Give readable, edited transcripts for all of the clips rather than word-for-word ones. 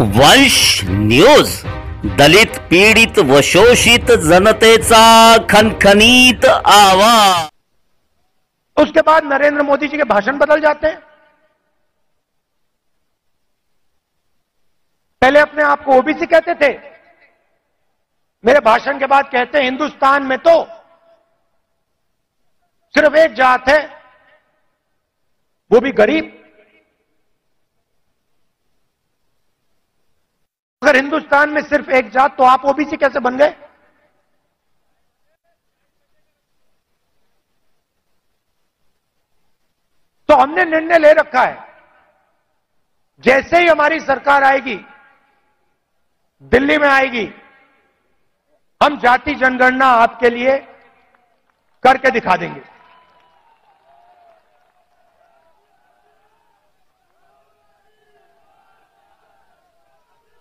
वंश न्यूज, दलित पीडित व शोषित जनतेचा खनखनीत आवाज। उसके बाद नरेंद्र मोदी जी के भाषण बदल जाते हैं। पहले अपने आप को ओबीसी कहते थे, मेरे भाषण के बाद कहते हैं हिंदुस्तान में तो सिर्फ एक जात है, वो भी गरीब। अगर हिंदुस्तान में सिर्फ एक जात तो आप ओबीसी कैसे बन गए? तो हमने निर्णय ले रखा है, जैसे ही हमारी सरकार आएगी, दिल्ली में आएगी, हम जाति जनगणना आपके लिए करके दिखा देंगे।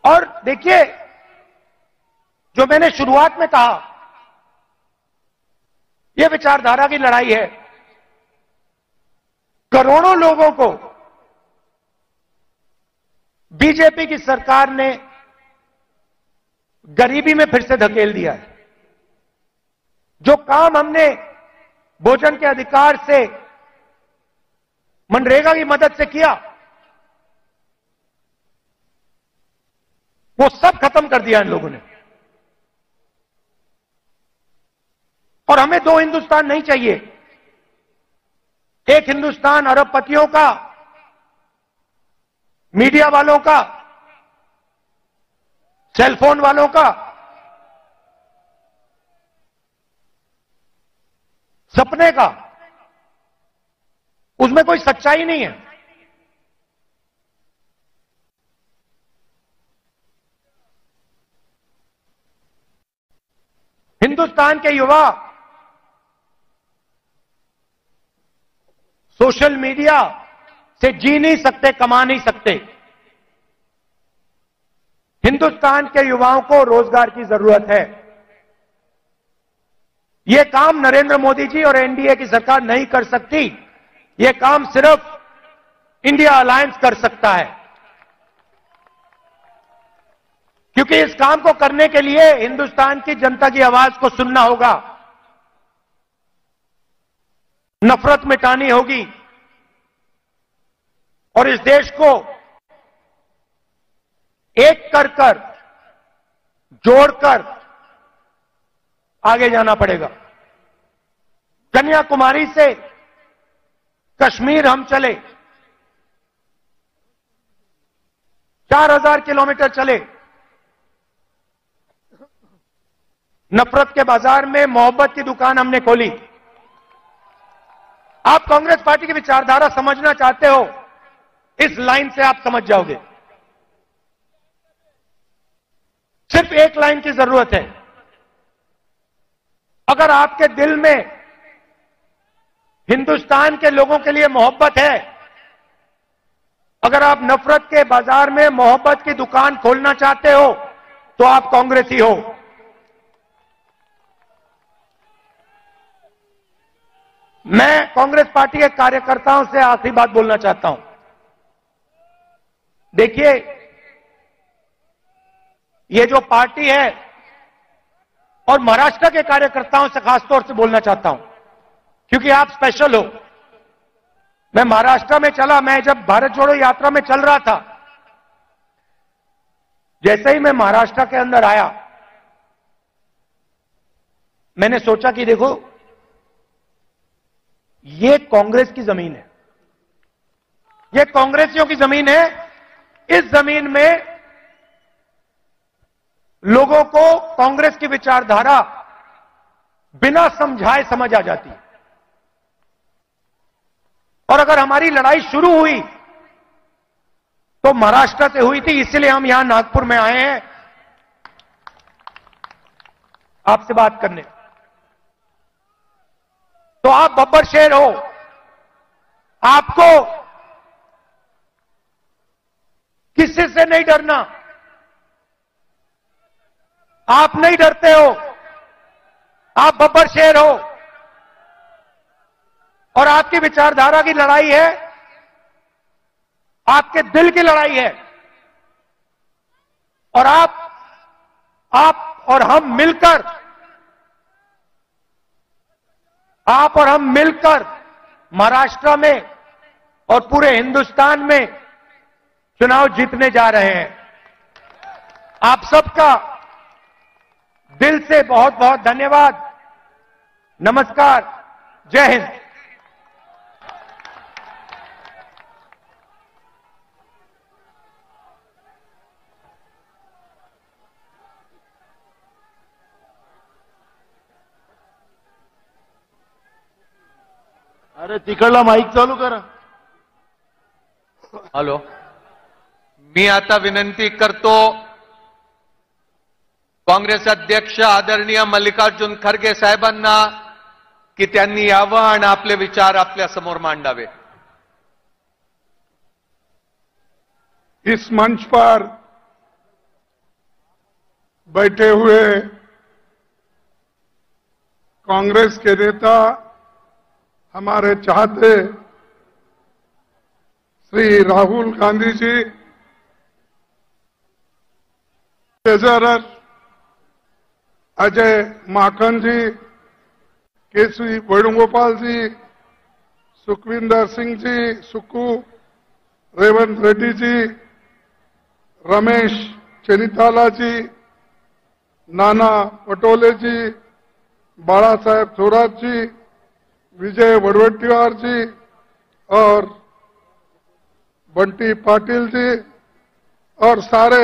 और देखिए, जो मैंने शुरुआत में कहा, यह विचारधारा की लड़ाई है। करोड़ों लोगों को बीजेपी की सरकार ने गरीबी में फिर से धकेल दिया है। जो काम हमने भोजन के अधिकार से, मनरेगा की मदद से किया, वो सब खत्म कर दिया इन लोगों ने। और हमें दो हिंदुस्तान नहीं चाहिए। एक हिंदुस्तान अरबपतियों का, मीडिया वालों का, सेलफोन वालों का, सपने का, उसमें कोई सच्चाई नहीं है। हिंदुस्तान के युवा सोशल मीडिया से जी नहीं सकते, कमा नहीं सकते। हिंदुस्तान के युवाओं को रोजगार की जरूरत है। यह काम नरेंद्र मोदी जी और एनडीए की सरकार नहीं कर सकती। यह काम सिर्फ इंडिया अलायंस कर सकता है, क्योंकि इस काम को करने के लिए हिंदुस्तान की जनता की आवाज को सुनना होगा, नफरत मिटानी होगी और इस देश को एक कर जोड़कर आगे जाना पड़ेगा। कन्याकुमारी से कश्मीर हम चले, 4000 किलोमीटर चले, नफरत के बाजार में मोहब्बत की दुकान हमने खोली। आप कांग्रेस पार्टी की विचारधारा समझना चाहते हो, इस लाइन से आप समझ जाओगे। सिर्फ एक लाइन की जरूरत है। अगर आपके दिल में हिंदुस्तान के लोगों के लिए मोहब्बत है, अगर आप नफरत के बाजार में मोहब्बत की दुकान खोलना चाहते हो, तो आप कांग्रेसी हो। मैं कांग्रेस पार्टी के कार्यकर्ताओं से आखिरी बात बोलना चाहता हूं। देखिए, ये जो पार्टी है, और महाराष्ट्र के कार्यकर्ताओं से खासतौर से बोलना चाहता हूं, क्योंकि आप स्पेशल हो। मैं महाराष्ट्र में चला, मैं जब भारत जोड़ो यात्रा में चल रहा था, जैसे ही मैं महाराष्ट्र के अंदर आया, मैंने सोचा कि देखो, ये कांग्रेस की जमीन है, ये कांग्रेसियों की जमीन है। इस जमीन में लोगों को कांग्रेस की विचारधारा बिना समझाए समझ आ जाती है। और अगर हमारी लड़ाई शुरू हुई तो महाराष्ट्र से हुई थी, इसलिए हम यहां नागपुर में आए हैं आपसे बात करने। तो आप बब्बर शेर हो, आपको किसी से नहीं डरना। आप नहीं डरते हो, आप बब्बर शेर हो, और आपकी विचारधारा की लड़ाई है, आपके दिल की लड़ाई है। और आप और हम मिलकर, आप और हम मिलकर महाराष्ट्र में और पूरे हिंदुस्तान में चुनाव जीतने जा रहे हैं। आप सबका दिल से बहुत बहुत धन्यवाद। नमस्कार, जय हिंद। अरे तिकडला माईक चालू करा. हॅलो, मी आता विनंती करतो काँग्रेस अध्यक्ष आदरणीय मल्लिकार्जुन खरगे साहेबांना की त्यांनी यावं आणि आपले विचार आपल्या समोर मांडावे. इस मंच पर बैठे हुए कांग्रेस के नेता, हमारे चाहते श्री राहुल गांधी जी, ट्रेजरर अजय माकन जी, केसी वेणुगोपाल जी, सुखविंदर सिंह जी सुक्कू, रेवंत रेड्डी जी, रमेश चेनिताला जी, नाना पटोले जी, बाला साहेब थोरात जी, विजय वड़वट्टीवार जी और बंटी पाटिल जी और सारे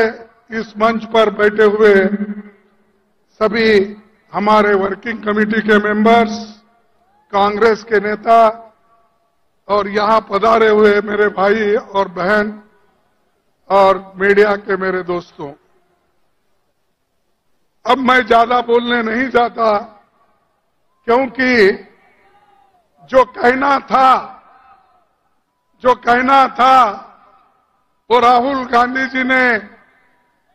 इस मंच पर बैठे हुए सभी हमारे वर्किंग कमेटी के मेंबर्स, कांग्रेस के नेता और यहां पधारे हुए मेरे भाई और बहन और मीडिया के मेरे दोस्तों, अब मैं ज्यादा बोलने नहीं जाता क्योंकि जो कहना था वो राहुल गांधी जी ने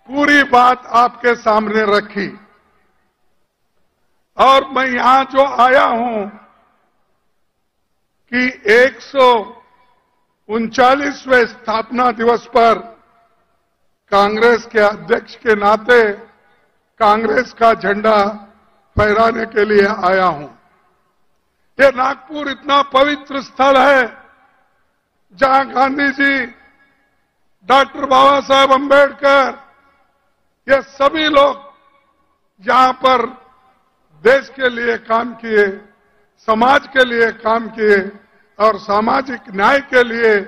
पूरी बात आपके सामने रखी। और मैं यहां जो आया हूं कि 139वें स्थापना दिवस पर कांग्रेस के अध्यक्ष के नाते कांग्रेस का झंडा फहराने के लिए आया हूं। ये नागपुर इतना पवित्र स्थल है जहां गांधी जी, डॉक्टर बाबा साहेब अंबेडकर, ये सभी लोग यहां पर देश के लिए काम किए, समाज के लिए काम किए और सामाजिक न्याय के लिए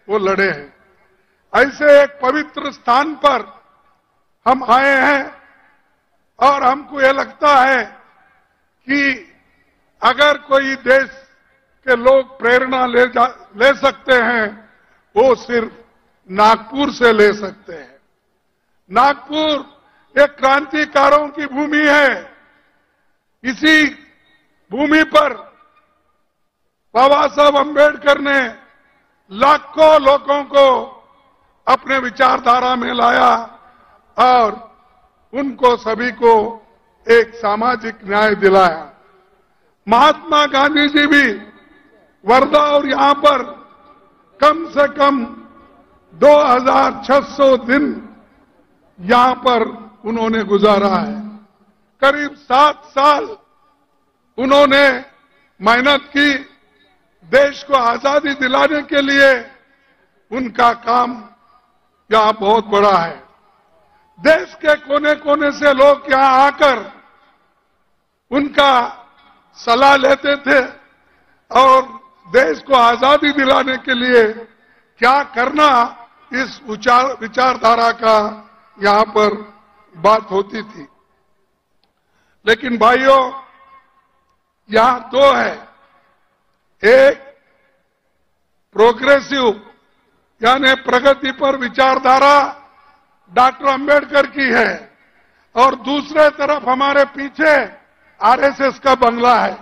वो लड़े हैं। ऐसे एक पवित्र स्थान पर हम आए हैं और हमको ये लगता है कि अगर कोई देश के लोग प्रेरणा ले सकते हैं, वो सिर्फ नागपुर से ले सकते हैं। नागपुर एक क्रांतिकारों की भूमि है। इसी भूमि पर बाबा साहब अंबेडकर ने लाखों लोगों को अपने विचारधारा में लाया और उनको सभी को एक सामाजिक न्याय दिलाया। महात्मा गांधी जी भी वर्धा और यहां पर कम से कम 2600 दिन यहां पर उन्होंने गुजारा है। करीब 7 साल उन्होंने मेहनत की। देश को आजादी दिलाने के लिए उनका काम यहां बहुत बड़ा है। देश के कोने कोने से लोग यहां आकर उनका सलाह लेते थे और देश को आजादी दिलाने के लिए क्या करना, इस विचारधारा का यहां पर बात होती थी। लेकिन भाइयों, यहां दो है, एक प्रोग्रेसिव यानी प्रगति पर विचारधारा डॉक्टर अंबेडकर की है और दूसरे तरफ हमारे पीछे आरएसएस का बंगला है,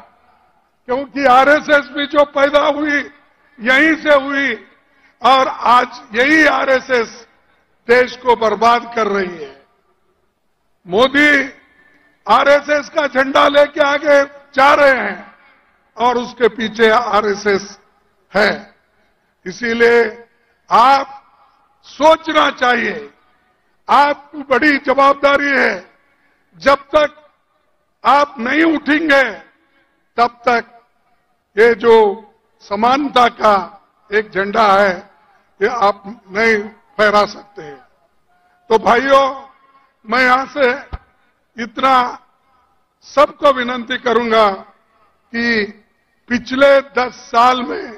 क्योंकि आरएसएस भी जो पैदा हुई यहीं से हुई और आज यही आरएसएस देश को बर्बाद कर रही है। मोदी आरएसएस का झंडा लेके आगे जा रहे हैं और उसके पीछे आरएसएस है। इसीलिए आप सोचना चाहिए आपकी बड़ी जवाबदारी है। जब तक आप नहीं उठेंगे तब तक ये जो समानता का एक झंडा है ये आप नहीं फहरा सकते हैं। तो भाइयों, मैं यहां से इतना सबको विनती करूंगा कि पिछले 10 साल में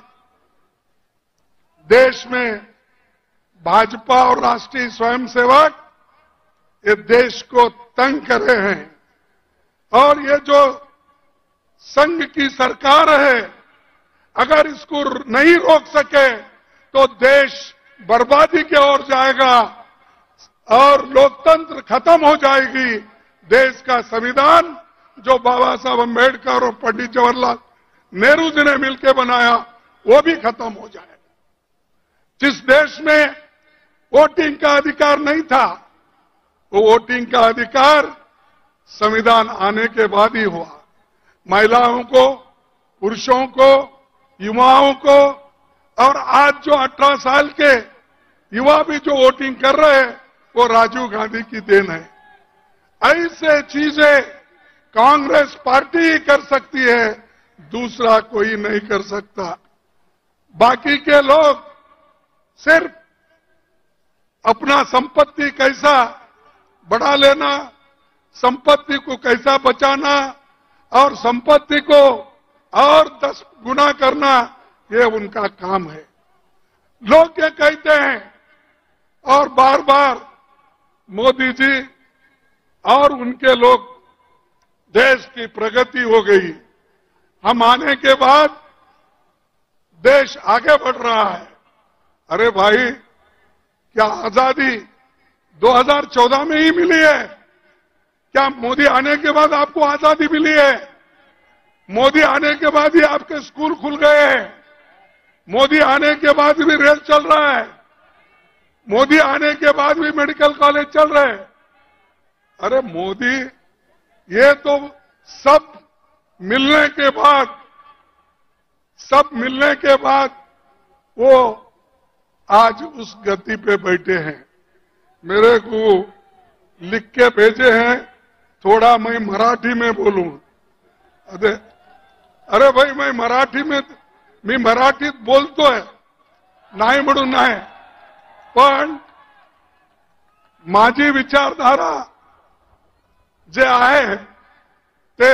देश में भाजपा और राष्ट्रीय स्वयंसेवक ये देश को तंग कर रहे हैं, और ये जो संघ की सरकार है अगर इसको नहीं रोक सके तो देश बर्बादी की ओर जाएगा और लोकतंत्र खत्म हो जाएगी। देश का संविधान जो बाबा साहब अम्बेडकर और पंडित जवाहरलाल नेहरू जी ने मिलकर बनाया वो भी खत्म हो जाएगा। जिस देश में वोटिंग का अधिकार नहीं था वो वोटिंग का अधिकार संविधान आने के बाद ही हुआ। महिलाओं को, पुरुषों को, युवाओं को, और आज जो 18 साल के युवा भी जो वोटिंग कर रहे हैं वो राजीव गांधी की देन है। ऐसे चीजें कांग्रेस पार्टी ही कर सकती है, दूसरा कोई नहीं कर सकता। बाकी के लोग सिर्फ अपना संपत्ति कैसा बढ़ा लेना, संपत्ति को कैसा बचाना और संपत्ति को और 10 गुना करना, ये उनका काम है। लोग ये कहते हैं और बार बार मोदी जी और उनके लोग देश की प्रगति हो गई, हम आने के बाद देश आगे बढ़ रहा है। अरे भाई, क्या आजादी 2014 में ही मिली है? क्या मोदी आने के बाद आपको आजादी मिली है? मोदी आने के बाद ही आपके स्कूल खुल गए हैं, मोदी आने के बाद भी रेल चल रहा है, मोदी आने के बाद भी मेडिकल कॉलेज चल रहे हैं। अरे मोदी, ये तो सब मिलने के बाद वो आज उस गति पे बैठे हैं। मेरे को लिख के भेजे हैं, थोड़ा मैं मराठी में बोलूं। अरे भाई, मी मराठीत बोलतोय, नाही म्हणून नाही, पण माझी विचारधारा जे आहे ते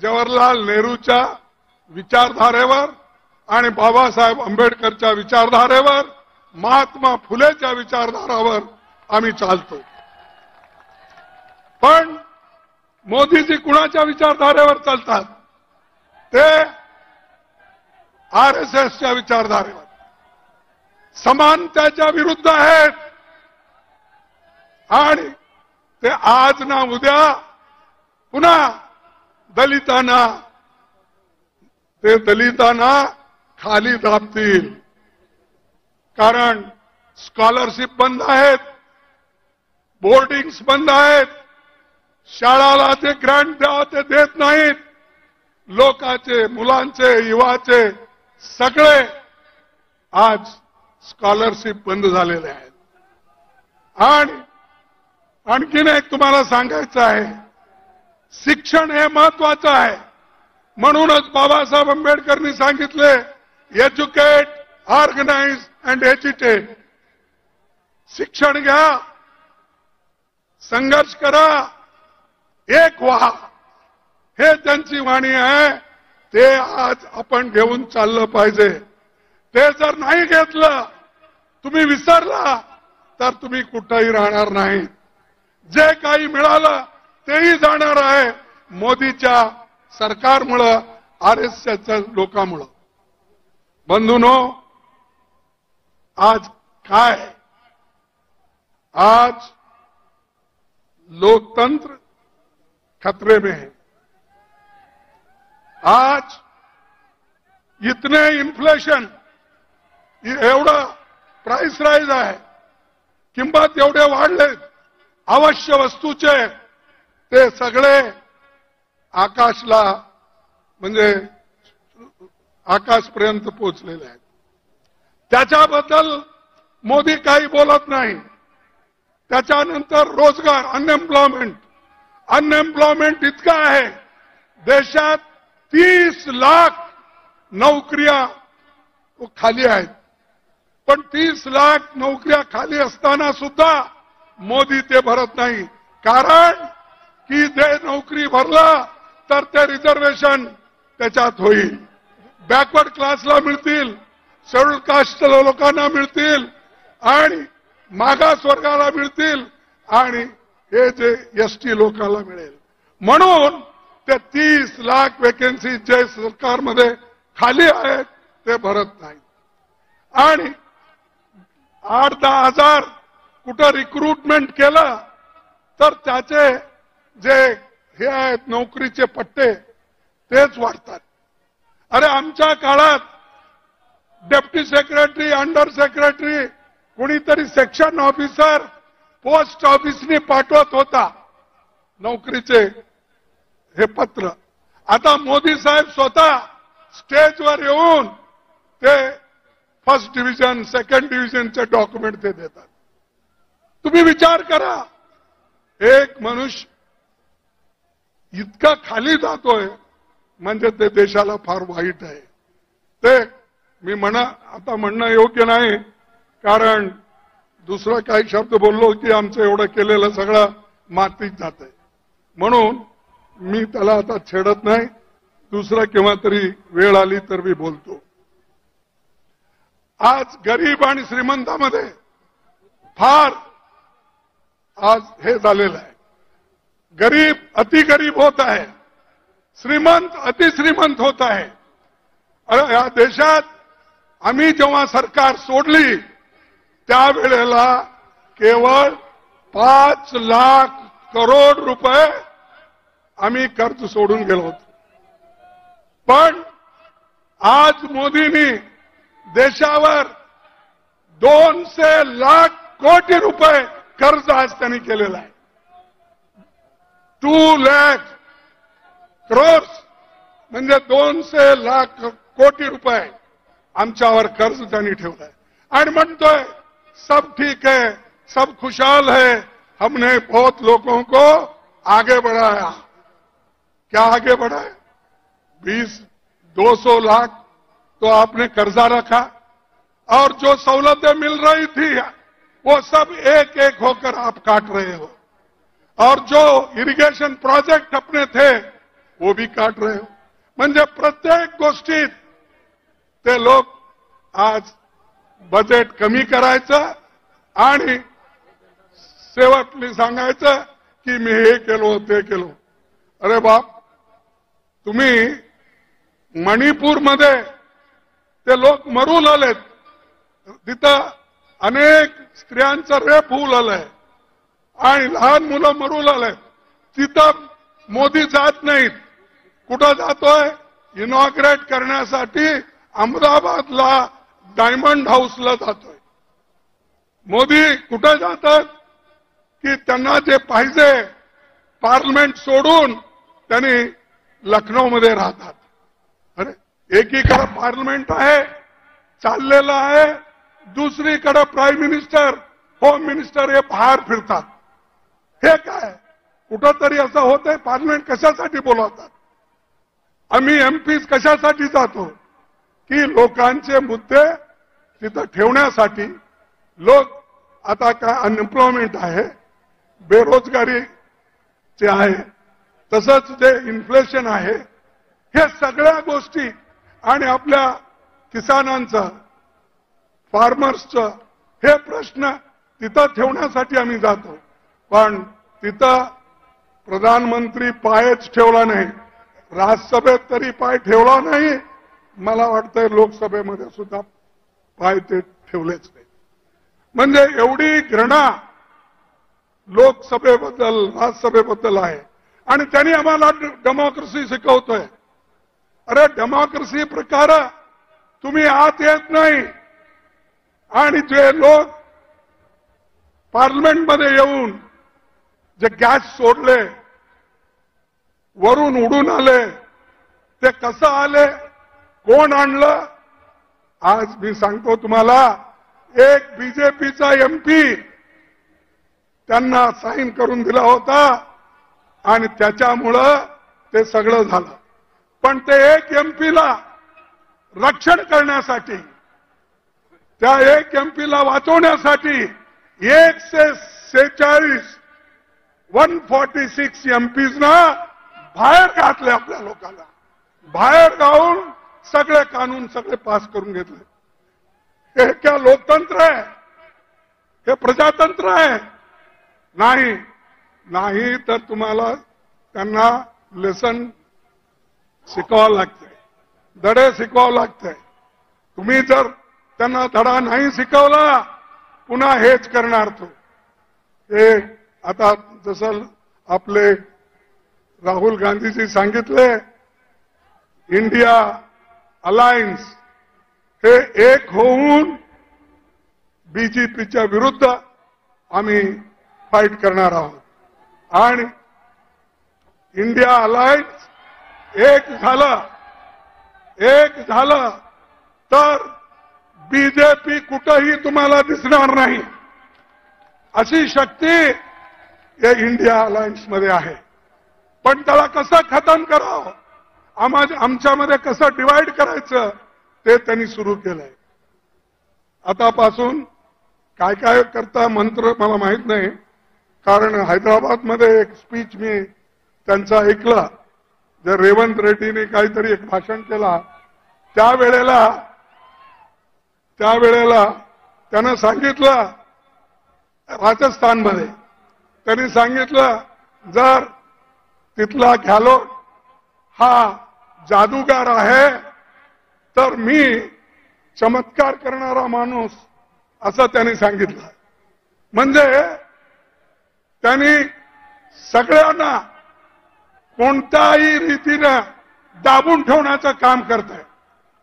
जवाहरलाल नेहरूच्या विचारधारेवर आणि बाबासाहेब आंबेडकरच्या विचारधारेवर, महात्मा फुलेच्या विचारधारावर आम्ही चालतो। पण मोदीजी कुणाच्या विचारधारेवर चालतात? ते आरएसएसच्या विचारधारेवर, समानतेच्या विरुद्ध आहेत आणि ते आज ना उद्या पुन्हा दलितांना खाली दाबतील। कारण स्कॉलरशिप बंद आहेत, बोर्डिंग्स बंद आहेत, शाळाला जे ग्रँट द्यावं ते देत नाहीत, लोकांचे, मुलांचे, युवाचे सगळे आज स्कॉलरशिप बंद झालेले आहेत। आणि आणखीन एक तुम्हाला सांगायचं आहे, शिक्षण हे महत्वाचं आहे। म्हणूनच बाबासाहेब आंबेडकरांनी सांगितले, एज्युकेट, ऑर्गनाइज अँड एज्युटेट। शिक्षण घ्या, संघर्ष करा, एक व्हा, हे त्यांची वाणी आहे। ते आज आपण घेऊन चाललं पाहिजे। ते जर नाही घेतलं, तुम्ही विसरला, तर तुम्ही कुठेही राहणार नाही। जे काही मिळालं तेही जाणार आहे मोदीच्या सरकारमुळं, आरएसएसच्या लोकांमुळं। बंधूंनो, आज काय? आज लोकतंत्र खतरे में है। आज इतने इन्फ्लेशन, एवढं प्राइस राईज आहे, किंमत एवढे वाढले आवश्यक वस्तूचे, ते सगळे आकाशला म्हणजे आकाशपर्यंत पोहोचलेले आहेत। त्याच्याबद्दल मोदी काही बोलत नाही। त्याच्यानंतर रोजगार, अनएम्प्लॉयमेंट इतका आहे, देशात 30 लाख नोकऱ्या खाली आहेत. पण 30 लाख नोकऱ्या खाली असताना सुद्धा मोदी ते भरत नाही. कारण की जे नोकरी भरला तर ते रिझर्वेशन त्याच्यात होईल, बॅकवर्ड क्लासला मिळतील, शेड्यूल कास्ट लोकांना मिळतील आणि मागास वर्गाला मिळतील आणि हे जे एसटी लोकांना मिळेल. म्हणून ते 30 लाख वेकेन्सी जे सरकारमध्ये खाली आहेत ते भरत नाही. आणि 8-10 हजार कुठं रिक्रुटमेंट केलं तर त्याचे जे हे आहेत नोकरीचे पट्टे तेच वाढतात. अरे आमच्या काळात डेप्टी सेक्रेटरी, अंडर सेक्रेटरी, कोणीतरी सेक्शन ऑफिसर पोस्ट ऑफिसने पाठवत होता नोकरीचे हे पत्र. आता मोदी साहेब स्वतः स्टेजवर येऊन ते फर्स्ट डिव्हिजन, सेकंड डिव्हिजनचे डॉक्युमेंट ते देतात. तुम्ही विचार करा, एक मनुष्य इतका खाली जातोय म्हणजे ते देशाला फार वाईट आहे. ते मी आता म्हणणं योग्य नाही, कारण दुसरं काही शब्द बोललो की आमचं एवढं केलेलं सगळं मातीत जातंय. म्हणून मी त्याला आता छेडत नाही. दुसरं केव्हा तरी वेळ आली तर मी बोलतो. आज गरीब आणि श्रीमंतामध्ये फार आज हे झालेलं आहे. गरीब अतिगरीब होत आहे, श्रीमंत अतिश्रीमंत होत आहे. अरे या देशात आम्ही जेव्हा सरकार सोडली त्यावेळेला केवळ 5 लाख करोड रुपये आम्ही कर्ज सोडून गेलो होतो. पण आज मोदींनी देशावर 200 लाख कोटी रुपये कर्ज आज त्यांनी केलेलं आहे. 2 लाख करोड म्हणजे 200 लाख कोटी रुपये आमच्यावर कर्ज त्यांनी ठेवलंय आणि म्हणतोय सब ठीक है, सब खुशहाल है, हमने बहुत लोगों को आगे बढ़ाया. क्या आगे बढ़ाया? 200 लाख तो आपने कर्जा रखा और जो सवलतें मिल रही थी वो सब एक एक होकर आप काट रहे हो, और जो इरिगेशन प्रोजेक्ट अपने थे वो भी काट रहे हो. म्हणजे प्रत्येक गोष्टीत ते लोक आज बजेट कमी करायचं आणि शेवटली सांगायचं की मी हे केलो ते केलो. अरे बाप, तुम्ही मणिपूरमध्ये ते लोक मरू लागलेत, तिथं अनेक स्त्रियांचं रेप होऊ लागलंय आणि लहान मुलं मरू लागलेत. तिथं मोदी जात नाहीत. कुठं जातोय? इनॉग्रेट करण्यासाठी अहमदाबादला डायमंड हाऊसला जातोय. मोदी कुठं जातात की त्यांना जे पाहिजे पार्लमेंट सोडून त्यांनी लखनौमध्ये राहतात. अरे एकीकडे पार्लमेंट आहे चाललेलं आहे, दुसरीकडे प्राईम मिनिस्टर, होम मिनिस्टर हे बाहेर फिरतात. हे काय कुठंतरी असं होतंय? पार्लमेंट कशासाठी बोलवतात? आम्ही एमपीज कशासाठी जातो? की लोकांचे मुद्दे तिथं ठेवण्यासाठी. लोक आता काय अनएम्प्लॉयमेंट आहे, बेरोजगारीचे आहे, तसंच जे इन्फ्लेशन आहे, हे सगळ्या गोष्टी आणि आपल्या किसानांचं, फार्मर्सचं हे प्रश्न तिथं ठेवण्यासाठी आम्ही जातो. पण तिथं प्रधानमंत्री पायच ठेवला नाही, राज्यसभेत तरी पाय ठेवला नाही, मला वाटतंय लोकसभेमध्ये सुद्धा पाय ते ठेवलेच नाही. म्हणजे एवढी घृणा लोकसभेबद्दल, राज्यसभेबद्दल आहे. आणि त्यांनी आम्हाला डेमोक्रेसी शिकवतोय. अरे डेमोक्रेसी प्रकार तुम्ही आत येत नाही आणि जे लोक पार्लमेंटमध्ये येऊन जे गॅस सोडले, वरून उडून आले, ते कसं आले, कोण आणलं? आज मी सांगतो तुम्हाला, एक बीजेपीचा एमपी त्यांना साईन करून दिला होता आणि त्याच्यामुळं ते सगळं झालं. पण ते एक एमपीला रक्षण करण्यासाठी, त्या एक एमपीला वाचवण्यासाठी 146 एमपीज ना बाहेर घातले. आपल्या लोकांना बाहेर गाऊन सगळे कानून सगळे पास करून घेतले. हे क्या लोकतंत्र आहे? हे प्रजातंत्र आहे? नाही. नाही तर तुम्हाला त्यांना लेसन शिकवावं लागतंय, धडे शिकवावं लागतंय. तुम्ही जर त्यांना धडा नाही शिकवला पुन्हा हेच करणार तो. हे आता जसं आपले राहुल गांधीजी सांगितले, इंडिया अलायन्स हे एक होऊन बीजेपीच्या विरुद्ध आम्ही फाईट करणार आहोत. आणि इंडिया अलायन्स एक झालं तर बीजेपी कुठंही तुम्हाला दिसणार नाही. अशी शक्ती या इंडिया अलायन्स मध्ये आहे. पण त्याला कसं खतम करावं, आमच्यामध्ये कसं डिवाइड करायचं ते त्यांनी सुरू केलंय. आतापासून काय काय करता मंत्र मला माहित नाही, कारण हैदराबादमध्ये एक स्पीच मी त्यांचा ऐकला. जर रेवंत रेड्डीने काहीतरी एक भाषण केला, त्यावेळेला त्यानं सांगितलं, राजस्थानमध्ये त्यांनी सांगितलं, जर तिथला गॅलोट हा जादूगार आहे तर मी चमत्कार करणारा माणूस, असं त्यांनी सांगितलं. म्हणजे त्यांनी सगळ्यांना कोणत्याही रीतीनं दाबून ठेवण्याचं काम करतोय,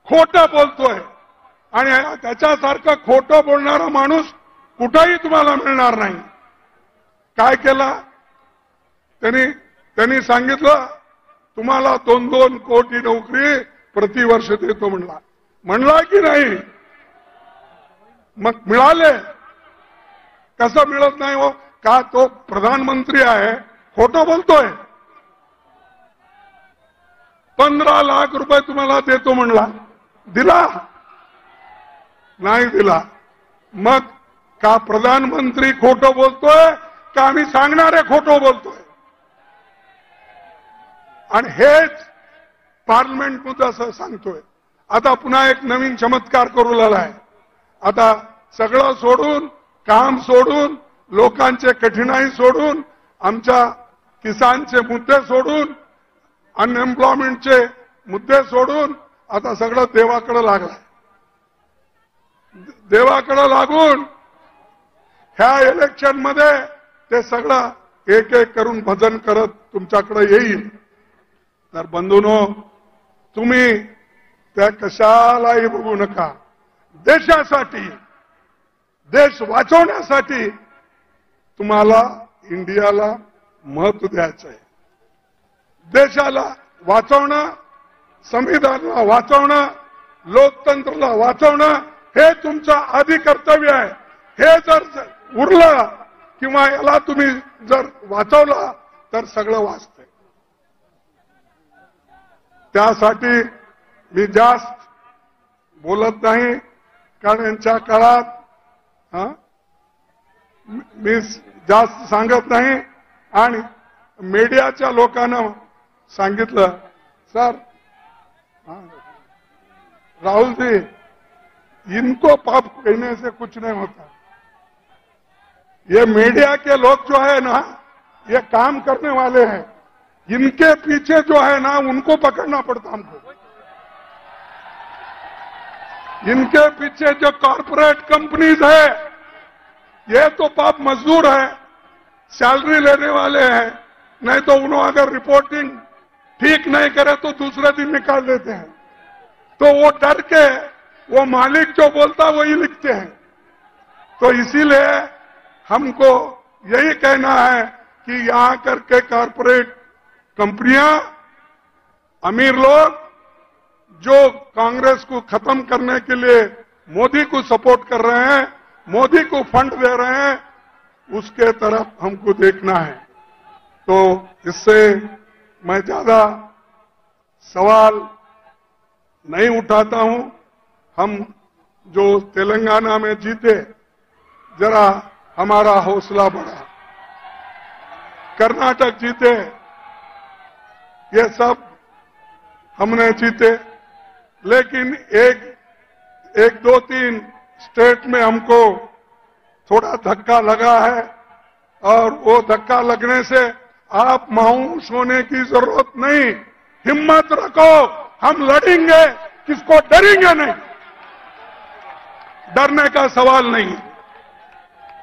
खोटं बोलतोय. आणि त्याच्यासारखं खोटं बोलणारा माणूस कुठंही तुम्हाला मिळणार नाही. काय केला त्यांनी सांगितलं, तुम्हाला 2-2 कोटी नोकरी प्रतिवर्ष देतो म्हणला की नाही? मग मिळाले. कसं मिळत नाही हो? का तो प्रधानमंत्री आहे, खोटं बोलतोय. 15 लाख रुपये तुम्हाला देतो म्हणला, दिला नाही दिला. मग का प्रधानमंत्री खोटं बोलतोय का आम्ही सांगणारे खोटं बोलतोय? आणि हेच पार्लमेंटमध्ये असं सांगतोय. आता पुन्हा एक नवीन चमत्कार करू लागलाय. आता सगळं सोडून, काम सोडून, लोकांचे कठीणाई सोडून, आमच्या किसानचे मुद्दे सोडून, अनएम्प्लॉयमेंटचे मुद्दे सोडून आता सगळं देवाकडे लागलाय. देवाकडे लागून ह्या इलेक्शन मध्ये ते सगळं एक एक करून भजन करत तुमच्याकडे येईल. तर बंधूंनो, तुम्ही त्या कशालाही बघू नका. देशासाठी, देश वाचवण्यासाठी तुम्हाला इंडियाला महत्व द्यायचं आहे. देशाला वाचवणं, संविधानाला वाचवणं, लोकतंत्राला वाचवणं हे तुमचं आधी कर्तव्य आहे. हे जर उरलं किंवा याला तुम्ही जर वाचवलं तर सगळं वाचतंय. त्यासाठी मी जास्त बोलत नाही, कारण यांच्या काळात मी जास्त सांगत नाही. आणि मीडियाच्या लोकांना सांगितलं, सर राहुल जी, इनको पाप कहने से कुछ नहीं होता. ये मीडिया के लोग जो है ना, ये काम करने वाले हैं. इनके पीछे जो है ना, उनको पकड़ना पड़ता हमको. इनके पीछे जो कॉरपोरेट कंपनीज है, ये तो पाप मजदूर है, सैलरी लेने वाले हैं. नहीं तो उन्होंने अगर रिपोर्टिंग ठीक नहीं करे तो दूसरे दिन निकाल देते हैं. तो वो डर के वो मालिक जो बोलता वही लिखते हैं. तो इसीलिए हमको यही कहना है कि यहां करके कॉरपोरेट कंपनियां, अमीर लोग जो कांग्रेस को खत्म करने के लिए मोदी को सपोर्ट कर रहे हैं, मोदी को फंड दे रहे हैं, उसके तरफ हमको देखना है। तो इससे मैं ज्यादा सवाल नहीं उठाता हूं। हम जो तेलंगाना में जीते, जरा हमारा हौसला बढ़ा। कर्नाटक जीते, ये सब हमने जीते, लेकिन एक दो तीन स्टेट में हमको थोड़ा धक्का लगा है, और वो धक्का लगने से आप मायूस होने की जरूरत नहीं। हिम्मत रखो, हम लड़ेंगे, किसको डरेंगे नहीं, डरने का सवाल नहीं।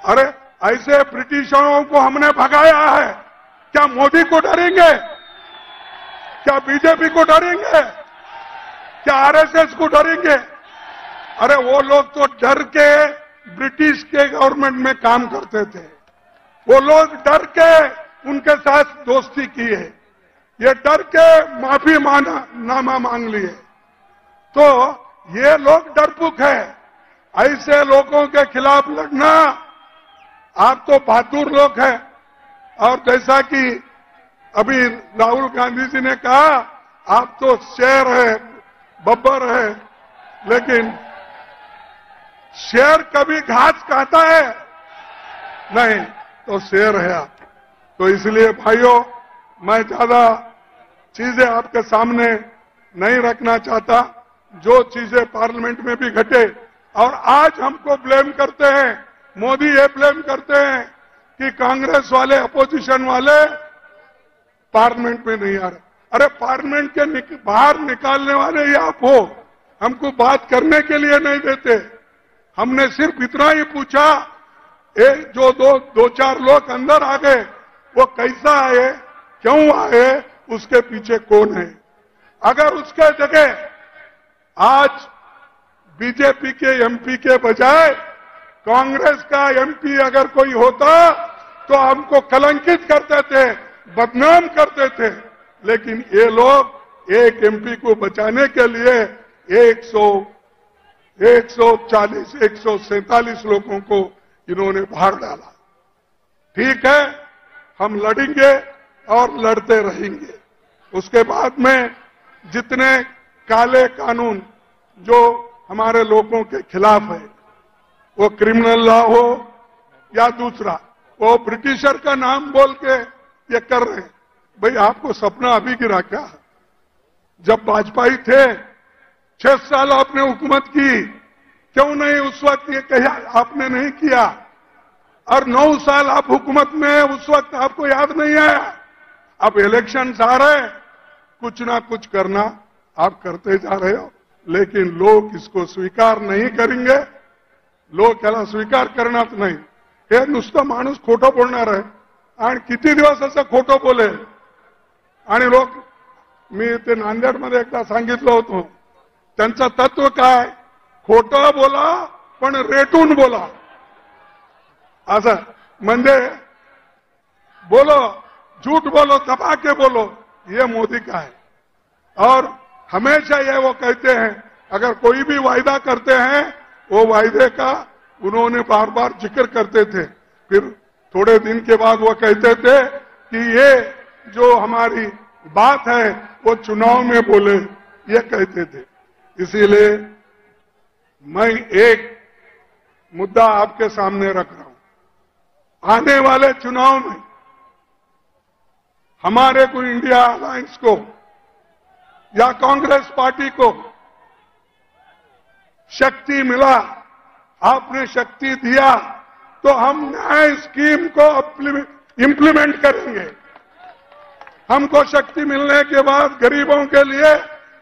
अरे ऐसे ब्रिटिशरों को हमने भगाया है, क्या मोदी को डरेंगे? क्या बीजेपी को डरेंगे? क्या आरएसएस को डरेंगे? अरे वो लोग तो डर के ब्रिटिश के गवर्नमेंट में काम करते थे, वो लोग डर के उनके साथ दोस्ती की है, ये डर के माफी नामा मांग लिए। तो ये लोग डरपुक है। ऐसे लोगों के खिलाफ लड़ना, आप तो बहादुर लोग हैं। और जैसा कि अभी राहुल गांधी जी ने कहा, आप तो शेर है, बब्बर है, लेकिन शेर कभी घास खाता है नहीं, तो शेर है आप। तो इसलिए भाइयों, मैं ज्यादा चीजें आपके सामने नहीं रखना चाहता। जो चीजें पार्लियामेंट में भी घटे, और आज हमको ब्लेम करते हैं, मोदी ये ब्लेम करते हैं कि कांग्रेस वाले, अपोजिशन वाले पार्लियामेंट में नहीं आ रहे। अरे पार्लियामेंट के बाहर निकालने वाले ही आप हो, हमको बात करने के लिए नहीं देते। हमने सिर्फ इतना ही पूछा, जो दो चार लोग अंदर आ गए, वो कैसा आए, क्यों आए, उसके पीछे कौन है। अगर उसके जगह आज बीजेपी के एमपी के बजाय कांग्रेस का एमपी अगर कोई होता, तो हमको कलंकित करते थे, बदनाम करते थे। लेकिन ये लोग एक एमपी को बचाने के लिए 140, 147 लोगों को इन्होंने बाहर डाला। ठीक है, हम लड़ेंगे और लड़ते रहेंगे। उसके बाद में जितने काले कानून जो हमारे लोगों के खिलाफ है, वो क्रिमिनल लॉ हो या दूसरा, वो ब्रिटिशर का नाम बोल के ये कर रहे हैं। भाई आपको सपना अभी गिरा क्या? जब वाजपेयी थे 6 साल आपने हुकूमत की, क्यों नहीं उस वक्त ये कहा आपने नहीं किया? और 9 साल आप हुकूमत में, उस वक्त आपको याद नहीं आया? अब इलेक्शन आ रहे, कुछ ना कुछ करना आप करते जा रहे हो, लेकिन लोग इसको स्वीकार नहीं करेंगे। लोग त्याला स्वीकार करणार नाही। हे नुसतं माणूस खोटं बोलणार आहे, आणि किती दिवस असं खोटं बोलेल? आणि लोक, मी ते नांदेडमध्ये एकदा सांगितलं होतं, त्यांचं तत्व काय? खोटं बोला पण रेटून बोला। असं म्हणजे बोलो, झूठ बोलो, दबा के बोलो, ये मोदी का है। और हमेशा ये वो कहते हैं, अगर कोई भी वायदा करते हैं, वो वायदे का उन्होंने बार बार जिक्र करते थे। फिर थोड़े दिन के बाद वो कहते थे कि ये जो हमारी बात है वो चुनाव में बोले, ये कहते थे। इसीलिए मैं एक मुद्दा आपके सामने रख रहा हूं। आने वाले चुनाव में हमारे को इंडिया अलायंस को या कांग्रेस पार्टी को शक्ति मिला, आपने शक्ति दिया, तो हम न्याय स्कीम को इंप्लीमेंट करेंगे। हमको शक्ति मिलने के बाद गरीबों के लिए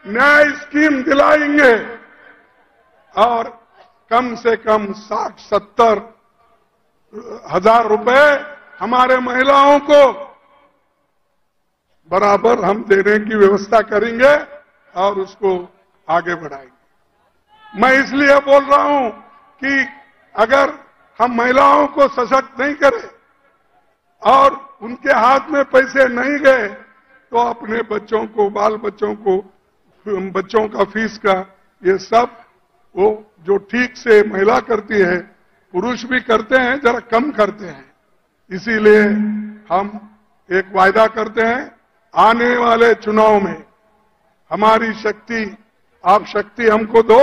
न्याय स्कीम दिलाएंगे, और कम से कम 60-70 हजार रुपए हमारे महिलाओं को बराबर हम देने की व्यवस्था करेंगे और उसको आगे बढ़ाएंगे। मैं इसलिए बोल रहा हूं कि अगर हम महिलाओं को सशक्त नहीं करें और उनके हाथ में पैसे नहीं गए, तो अपने बच्चों को, बाल बच्चों को, बच्चों का फीस का, ये सब वो जो ठीक से महिला करती है, पुरुष भी करते हैं, जरा कम करते हैं, इसीलिए हम एक वायदा करते हैं, आने वाले चुनाव में हमारी शक्ति, आप शक्ति हमको दो,